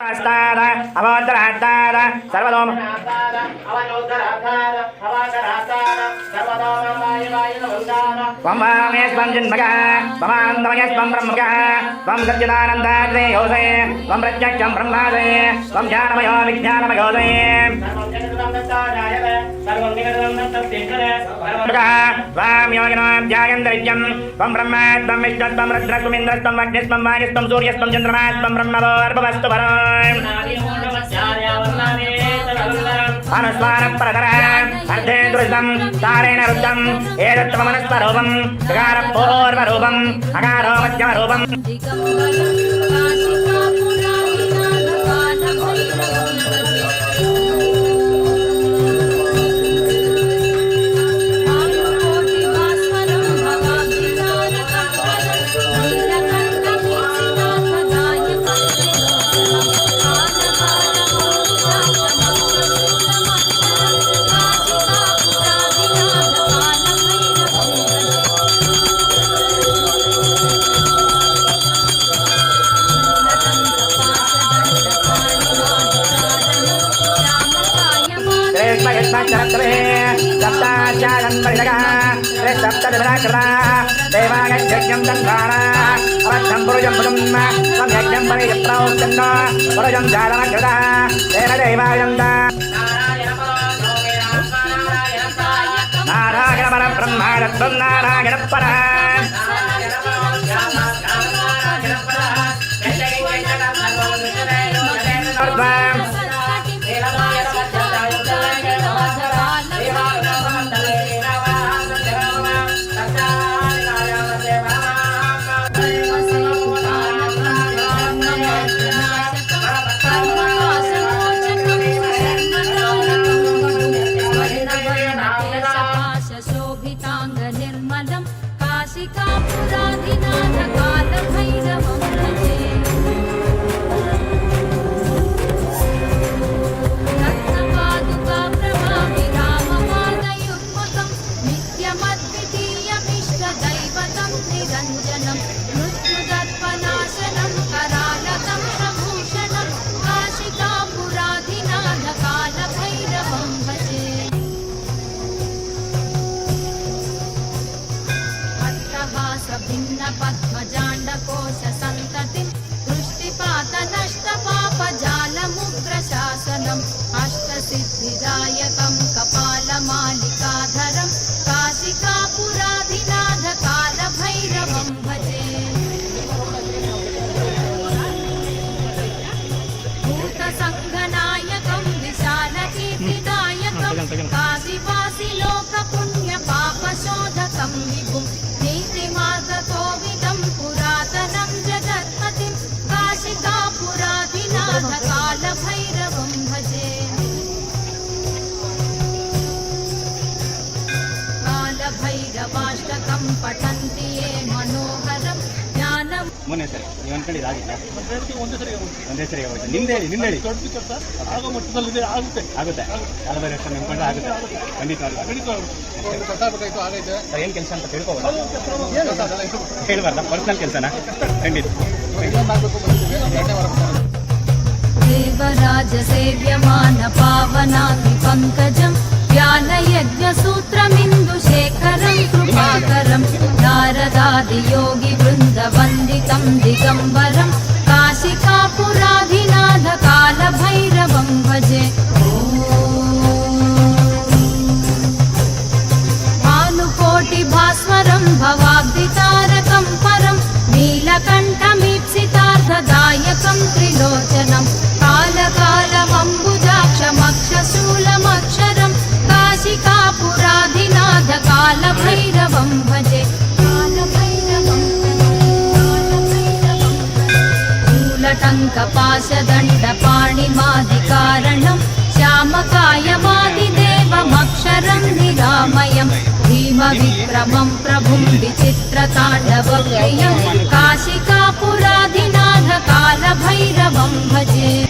अवोद्धराधार सर्वलोम त्वं वामेस्त्वं जन्मकः त्वमानन्दमयस्त्वं ब्रह्मकः त्वं सच्चिदानन्दात्रे योऽसि त्वं प्रत्यक्षं ब्रह्मासि त्वं ज्ञानमयो विज्ञानमयोऽसि त्वां योगिनो ध्यायन्तरिज्यं त्वं ब्रह्म त्वं विष्णु त्वं रुद्र त्वं इन्द्र त्वं अग्निस्त्वं वायुस्त्वं सूर्यस्त्वं चन्द्रमा त्वं ब्रह्मवोर्भवस्तु वरो अनुस्वारपरतरः अर्धेन्दुरितं तारेण रुद्धम् एतत्त्वमनस्वरूपं ऋकारपूर्वरूपम् अकारो मध्यमरूपम् देवायज्ञं दन्धारा अवद्धं पुरुषं पुरुं सम्यज्ञं परिजप्रौचन्नो पुरुषं जातमकृतः तेन देवायन्दा नारायणपरब्रह्मा तत्त्वं नारायणपरः पद्मजाण्डकोश सन्ततिं दृष्टिपात नष्टपापजालमुग्रशासनम् अष्टसिद्धिदायकं कपालमालिकाधरं काशिकापुराधिनाथ कालभैरवं भजे भूतसङ्घनायकं विशालकीर्तिदायकं काशीवासि लोकपुण्यपापशोधकं विभुं नीतिमार्गतोविदं पुरातनं जगत्पतिं काशिकापुराधिनाथ कालभैरवं भजे कालभैरवाष्टकं पठन्ति ये मनोहरं ज्ञानं ಮೊನ್ನೆ ಸರಿ ನೀವು ಅನ್ಕೊಂಡಿದ್ದು ಆಗಿಲ್ಲ ಒಂದೇ ಸರಿ ಹೋಯ್ತು ನಿಮ್ದೇಳಿ ಆಗೋ ಮಟ್ಟದಲ್ಲಿದೆ ಆಗುತ್ತೆ ಕಾಲಭೈರವ ನೆನ್ಕೊಂಡ್ರೆ ಆಗುತ್ತೆ ಖಂಡಿತವಾಗ್ಲೂ ಗೊತ್ತಾಗಬೇಕಾಯ್ತು ಆಗೈತೆ ಏನು ಕೆಲಸ ಅಂತ ತಿಳ್ಕೊಬೋದ ಹೇಳ್ಬಾರ್ದ ಪರ್ಸನಲ್ ಕೆಲಸನ ಖಂಡಿತ देवराज सेव्यमान पावनाति पंकजं व्यालयज्ञसूत्रमिन्दुशेखरं कृपाकरं नारदादियोगि वृन्दवन्दितं दिगम्बरं काशिकापुराधिनाथ कालभैरवं भजे भानुकोटिभास्वरं भवाब्धितारकं परं नीलकण्ठमीप्सितार्थदायकं त्रिलोचनं कालकालमम्बुजाक्षमक्षशूलमक्षरं काशिकापुराधिनाथ कालभैरवं भजे शूलटङ्कपाशदण्डपाणिमादिकारणं श्यामकायमादिदेवमक्षरं निरामयं भीमविक्रमं प्रभुं विचित्रताण्डवप्रियं काशिकापुराधिनाथ कालभैरवं भजे।